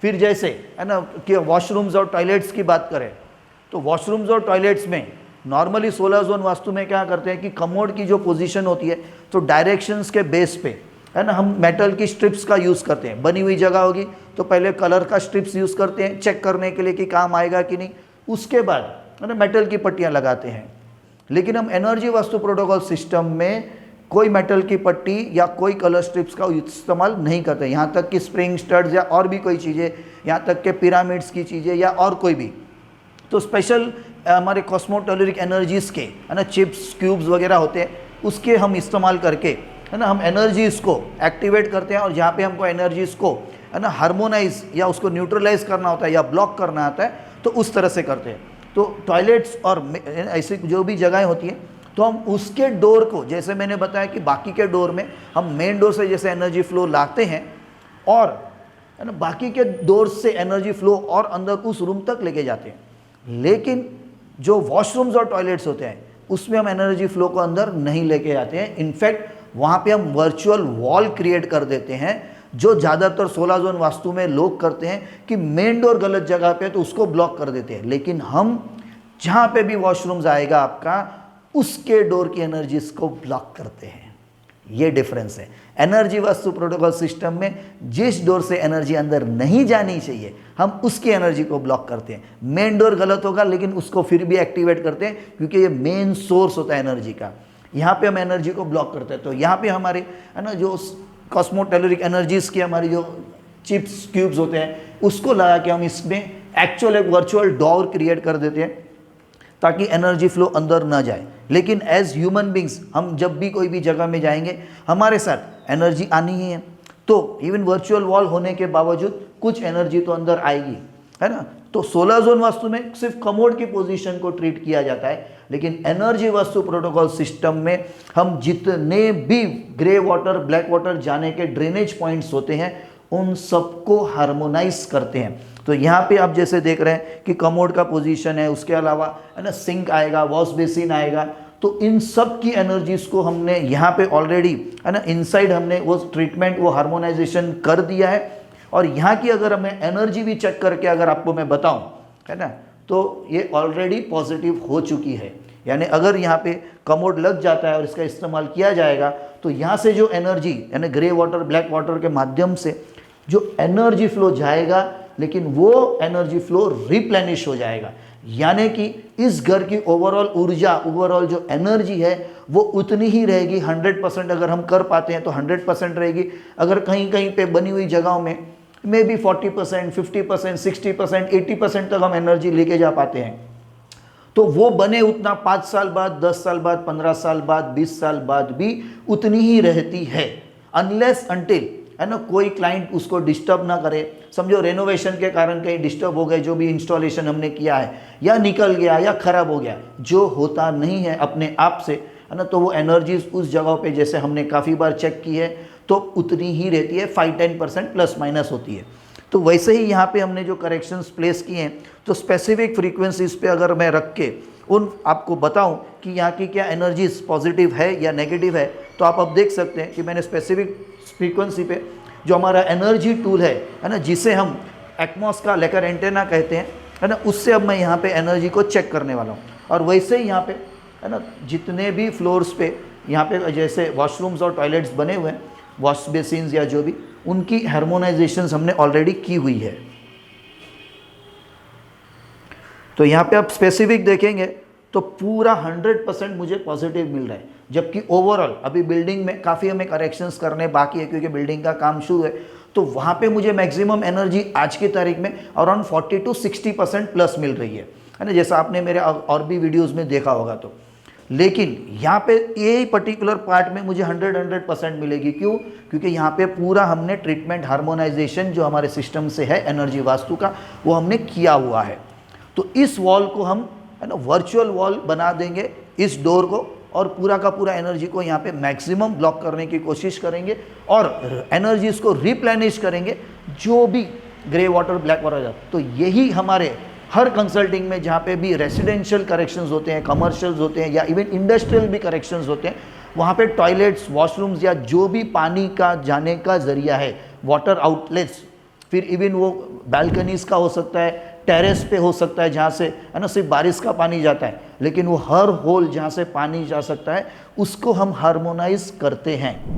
फिर जैसे है ना कि वॉशरूम्स और टॉयलेट्स की बात करें, तो वॉशरूम्स और टॉयलेट्स में नॉर्मली 16 जोन वास्तु में क्या करते हैं कि कमोड की जो पोजीशन होती है तो डायरेक्शंस के बेस पे है ना हम मेटल की स्ट्रिप्स का यूज़ करते हैं। बनी हुई जगह होगी तो पहले कलर का स्ट्रिप्स यूज़ करते हैं चेक करने के लिए कि काम आएगा कि नहीं, उसके बाद है ना मेटल की पट्टियाँ लगाते हैं। लेकिन हम एनर्जी वास्तु प्रोटोकॉल सिस्टम में कोई मेटल की पट्टी या कोई कलर स्ट्रिप्स का इस्तेमाल नहीं करते। यहाँ तक कि स्प्रिंग स्टड्स या और भी कोई चीज़ें, यहाँ तक कि पिरामिड्स की चीज़ें या और कोई भी, तो स्पेशल हमारे कॉस्मोटोलरिक एनर्जीज़ के है ना चिप्स क्यूब्स वगैरह होते हैं, उसके हम इस्तेमाल करके है ना हम एनर्जीज़ को एक्टिवेट करते हैं। और जहाँ पे हमको एनर्जीज़ को है ना हार्मोनाइज या उसको न्यूट्रलाइज करना होता है या ब्लॉक करना आता है तो उस तरह से करते हैं। तो टॉयलेट्स और ऐसी जो भी जगहें होती हैं तो हम उसके डोर को, जैसे मैंने बताया कि बाकी के डोर में हम मेन डोर से जैसे एनर्जी फ्लो लाते हैं और है ना बाकी के डोर से एनर्जी फ्लो और अंदर उस रूम तक लेके जाते हैं। लेकिन जो वॉशरूम्स और टॉयलेट्स होते हैं उसमें हम एनर्जी फ्लो को अंदर नहीं लेके जाते हैं। इनफैक्ट वहाँ पे हम वर्चुअल वॉल क्रिएट कर देते हैं, जो ज़्यादातर 16 जोन वास्तु में लोग करते हैं कि मेन डोर गलत जगह पे तो उसको ब्लॉक कर देते हैं। लेकिन हम जहाँ पे भी वॉशरूम्स आएगा आपका उसके डोर की एनर्जीज को ब्लॉक करते हैं। ये डिफरेंस है। एनर्जी वास्तु प्रोटोकॉल सिस्टम में जिस डोर से एनर्जी अंदर नहीं जानी चाहिए हम उसकी एनर्जी को ब्लॉक करते हैं। मेन डोर गलत होगा लेकिन उसको फिर भी एक्टिवेट करते हैं क्योंकि ये मेन सोर्स होता है एनर्जी का। यहाँ पे हम एनर्जी को ब्लॉक करते हैं। तो यहाँ पे हमारे है ना जो कॉस्मोटेलरिक एनर्जीज की हमारी जो चिप्स क्यूब्स होते हैं उसको लगा के हम इसमें एक्चुअल एक वर्चुअल डोर क्रिएट कर देते हैं ताकि एनर्जी फ्लो अंदर ना जाए। लेकिन एज ह्यूमन बींग्स हम जब भी कोई भी जगह में जाएंगे हमारे साथ एनर्जी आनी ही है। तो इवन वर्चुअल वॉल होने के बावजूद कुछ एनर्जी तो अंदर आएगी, है ना। तो 16 जोन वास्तु में सिर्फ कमोड की पोजीशन को ट्रीट किया जाता है, लेकिन एनर्जी वास्तु प्रोटोकॉल सिस्टम में हम जितने भी ग्रे वाटर ब्लैक वाटर जाने के ड्रेनेज पॉइंट्स होते हैं उन सबको हार्मोनाइज करते हैं। तो यहाँ पे आप जैसे देख रहे हैं कि कमोड का पोजीशन है, उसके अलावा है ना सिंक आएगा, वॉश बेसिन आएगा, तो इन सब की एनर्जीज को हमने यहाँ पे ऑलरेडी है ना इनसाइड हमने वो ट्रीटमेंट वो हार्मोनाइजेशन कर दिया है। और यहाँ की अगर हमें एनर्जी भी चेक करके अगर आपको मैं बताऊँ है ना तो ये ऑलरेडी पॉजिटिव हो चुकी है। यानी अगर यहाँ पे कमोड लग जाता है और इसका इस्तेमाल किया जाएगा तो यहाँ से जो एनर्जी यानी ग्रे वाटर ब्लैक वाटर के माध्यम से जो एनर्जी फ्लो जाएगा, लेकिन वो एनर्जी फ्लो रिप्लेनिश हो जाएगा। यानी कि इस घर की ओवरऑल ऊर्जा ओवरऑल जो एनर्जी है वो उतनी ही रहेगी। 100% अगर हम कर पाते हैं तो 100% रहेगी। अगर कहीं कहीं पे बनी हुई जगहों में मे बी 40%, 50%, 60%, 80% तक हम एनर्जी लेके जा पाते हैं तो वो बने उतना 5 साल बाद, 10 साल बाद, 15 साल बाद, 20 साल बाद भी उतनी ही रहती है। अनलेस अनटिल है ना कोई क्लाइंट उसको डिस्टर्ब ना करे। समझो रेनोवेशन के कारण कहीं डिस्टर्ब हो गए, जो भी इंस्टॉलेशन हमने किया है, या निकल गया या खराब हो गया, जो होता नहीं है अपने आप से, है ना, तो वो एनर्जीज उस जगह पे जैसे हमने काफ़ी बार चेक की है तो उतनी ही रहती है, 5-10% प्लस माइनस होती है। तो वैसे ही यहाँ पे हमने जो करेक्शंस प्लेस किए हैं तो स्पेसिफिक फ्रीक्वेंसीज पे अगर मैं रख के उन आपको बताऊं कि यहाँ की क्या एनर्जीज पॉजिटिव है या नेगेटिव है, तो आप अब देख सकते हैं कि मैंने स्पेसिफिक फ्रीक्वेंसी पे जो हमारा एनर्जी टूल है ना, जिसे हम एक्मॉस का लेकर एंटेना कहते हैं, है ना, उससे अब मैं यहाँ पे एनर्जी को चेक करने वाला हूँ। और वैसे ही यहाँ पे है ना जितने भी फ्लोर्स पे यहाँ पे जैसे वॉशरूम्स और टॉयलेट्स बने हुए हैं, वॉश बेसिन्स या जो भी, उनकी हार्मोनाइजेशंस हमने ऑलरेडी की हुई है। तो यहाँ पे आप स्पेसिफिक देखेंगे तो पूरा 100% मुझे पॉजिटिव मिल रहा है। जबकि ओवरऑल अभी बिल्डिंग में काफ़ी हमें करेक्शंस करने बाकी है क्योंकि बिल्डिंग का काम शुरू है, तो वहाँ पे मुझे मैक्सिमम एनर्जी आज की तारीख में अराउंड 40-60% प्लस मिल रही है ना, जैसा आपने मेरे और भी वीडियोज़ में देखा होगा। तो लेकिन यहाँ पे ये पर्टिकुलर पार्ट में मुझे 100% मिलेगी। क्यों? क्योंकि यहाँ पे पूरा हमने ट्रीटमेंट हार्मोनाइजेशन जो हमारे सिस्टम से है एनर्जी वास्तु का वो हमने किया हुआ है। तो इस वॉल को हम है ना वर्चुअल वॉल बना देंगे इस डोर को, और पूरा का पूरा एनर्जी को यहाँ पे मैक्सिमम ब्लॉक करने की कोशिश करेंगे और एनर्जीज को रिप्लेनिश करेंगे जो भी ग्रे वाटर ब्लैक वाटर। तो यही हमारे हर कंसल्टिंग में जहाँ पे भी रेसिडेंशियल करेक्शंस होते हैं, कमर्शियल्स होते हैं या इवन इंडस्ट्रियल भी करेक्शंस होते हैं, वहाँ पे टॉयलेट्स, वॉशरूम्स या जो भी पानी का जाने का जरिया है, वाटर आउटलेट्स, फिर इवन वो बालकनीज का हो सकता है, टेरेस पे हो सकता है, जहाँ से है ना सिर्फ बारिश का पानी जाता है, लेकिन वो हर होल जहाँ से पानी जा सकता है उसको हम हार्मोनाइज करते हैं।